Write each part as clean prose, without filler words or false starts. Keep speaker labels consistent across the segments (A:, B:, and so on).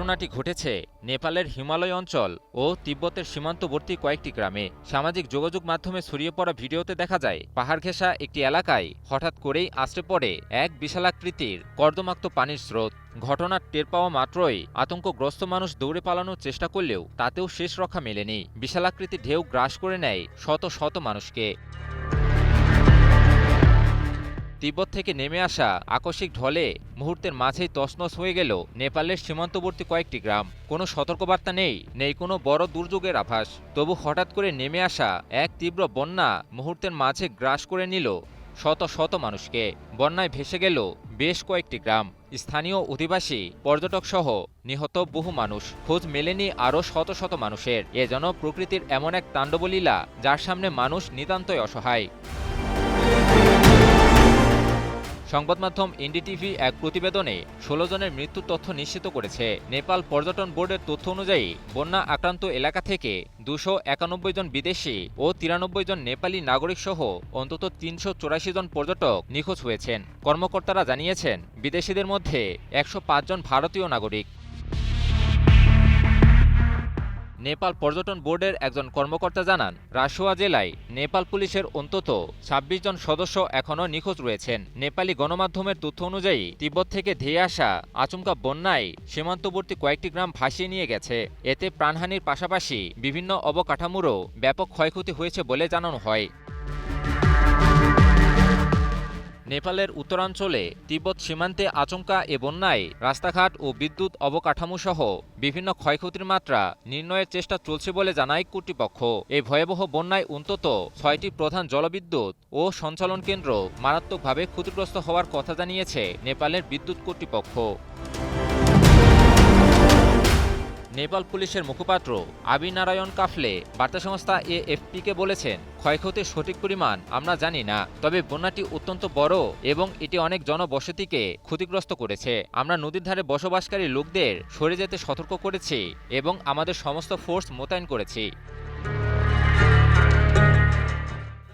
A: ঘটনাটি ঘটেছে নেপালের হিমালয় অঞ্চল ও তিব্বতের সীমান্তবর্তী কয়েকটি গ্রামে। সামাজিক যোগাযোগ মাধ্যমে ছড়িয়ে পড়া ভিডিওতে দেখা যায় পাহাড় ঘেঁষা একটি এলাকায় হঠাৎ করেই আছড়ে পড়ে এক বিশালাকৃতির কর্দমাক্ত পানির স্রোত। ঘটনার টের পাওয়া মাত্রই আতঙ্কগ্রস্ত মানুষ দৌড়ে পালানোর চেষ্টা করলেও তাতেও শেষ রক্ষা মেলেনি। বিশালাকৃতি ঢেউ গ্রাস করে নেয় শত শত মানুষকে। তিব্বত থেকে নেমে আসা আকস্মিক ঢলে মুহূর্তের মাঝেই তছনছ হয়ে গেল নেপালের সীমান্তবর্তী কয়েকটি গ্রাম। কোনো সতর্কবার্তা নেই কোনো বড় দুর্যোগের আভাস। তবু হঠাৎ করে নেমে আসা এক তীব্র বন্যা মুহূর্তের মাঝে গ্রাস করে নিল শত শত মানুষকে। বন্যায় ভেসে গেল বেশ কয়েকটি গ্রাম, স্থানীয় অধিবাসী, পর্যটক সহ নিহত বহু মানুষ। খোঁজ মেলেনি আরও শত শত মানুষের। এ যেন প্রকৃতির এমন এক তাণ্ডবলীলা যার সামনে মানুষ নিতান্তই অসহায়। সংবাদ মাধ্যম এনডিটিভি এক প্রতিবেদনে ১৬ জনের মৃত্যুর তথ্য নিশ্চিত করেছে। নেপাল পর্যটন বোর্ডের তথ্য অনুযায়ী বন্যা আক্রান্ত এলাকা থেকে ২৯১ জন বিদেশি ও ৯৩ জন নেপালি নাগরিক সহ অন্তত ৩৮৪ জন পর্যটক নিখোঁজ হয়েছেন। কর্মকর্তারা জানিয়েছেন, বিদেশিদের মধ্যে ১০৫ জন ভারতীয় নাগরিক। নেপাল পর্যটন বোর্ডের একজন কর্মকর্তা জানান, রাসুয়া জেলায় নেপাল পুলিশের অন্তত ২৬ জন সদস্য এখনও নিখোঁজ রয়েছেন। নেপালি গণমাধ্যমের তথ্য অনুযায়ী তিব্বত থেকে ধেয়ে আসা আচমকা বন্যায় সীমান্তবর্তী কয়েকটি গ্রাম ভাসিয়ে নিয়ে গেছে। এতে প্রাণহানির পাশাপাশি বিভিন্ন অবকাঠামোরও ব্যাপক ক্ষয়ক্ষতি হয়েছে বলে জানানো হয়। নেপালের উত্তরাঞ্চলে তিব্বত সীমান্তে আচমকা এ বন্যায় রাস্তাঘাট ও বিদ্যুৎ অবকাঠামো সহ বিভিন্ন ক্ষয়ক্ষতির মাত্রা নির্ণয়ের চেষ্টা চলছে বলে জানায় কর্তৃপক্ষ। এই ভয়াবহ বন্যায় অন্তত ৬টি প্রধান জলবিদ্যুৎ ও সঞ্চালন কেন্দ্র মারাত্মকভাবে ক্ষতিগ্রস্ত হওয়ার কথা জানিয়েছে নেপালের বিদ্যুৎ কর্তৃপক্ষ। নেপাল পুলিশের মুখপাত্র আবিনারায়ণ কাফলে বার্তা সংস্থা এএফপিকে বলেছেন, ক্ষয়ক্ষতির সঠিক পরিমাণ আমরা জানি না, তবে বন্যাটি অত্যন্ত বড় এবং এটি অনেক জনবসতিকে ক্ষতিগ্রস্ত করেছে। আমরা নদীর ধারে বসবাসকারী লোকদের সরে যেতে সতর্ক করেছি এবং আমাদের সমস্ত ফোর্স মোতায়েন করেছি।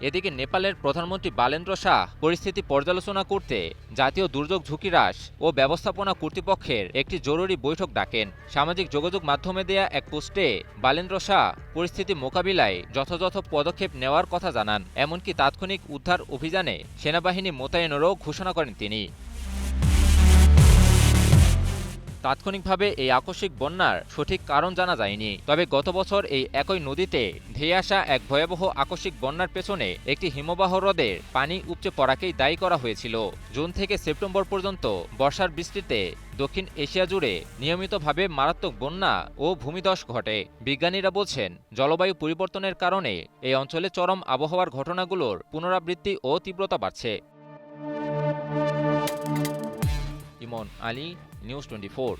A: এদিকে নেপালের প্রধানমন্ত্রী বালেন্দ্র শাহ পরিস্থিতি পর্যালোচনা করতে জাতীয় দুর্যোগ ঝুঁকি হ্রাস ও ব্যবস্থাপনা কর্তৃপক্ষের একটি জরুরি বৈঠক ডাকেন। সামাজিক যোগাযোগ মাধ্যমে দেয়া এক পোস্টে বালেন্দ্র শাহ পরিস্থিতি মোকাবিলায় যথাযথ পদক্ষেপ নেওয়ার কথা জানান। এমনকি তাৎক্ষণিক উদ্ধার অভিযানে সেনাবাহিনী মোতায়েনেরও ঘোষণা করেন তিনি। তাৎক্ষণিকভাবে এই আকস্মিক বন্যার সঠিক কারণ জানা যায়নি, তবে গত বছর এই একই নদীতে ধেয়ে আসা এক ভয়াবহ আকস্মিক বন্যার পেছনে একটি হিমবাহ হ্রদের পানি উপচে পড়াকেই দায়ী করা হয়েছিল। জুন থেকে সেপ্টেম্বর পর্যন্ত বর্ষার বৃষ্টিতে দক্ষিণ এশিয়া জুড়ে নিয়মিতভাবে মারাত্মক বন্যা ও ভূমিধস ঘটে। বিজ্ঞানীরা বলছেন, জলবায়ু পরিবর্তনের কারণে এই অঞ্চলে চরম আবহাওয়ার ঘটনাগুলোর পুনরাবৃত্তি ও তীব্রতা বাড়ছে। ইমন আলী, নিউজ 24।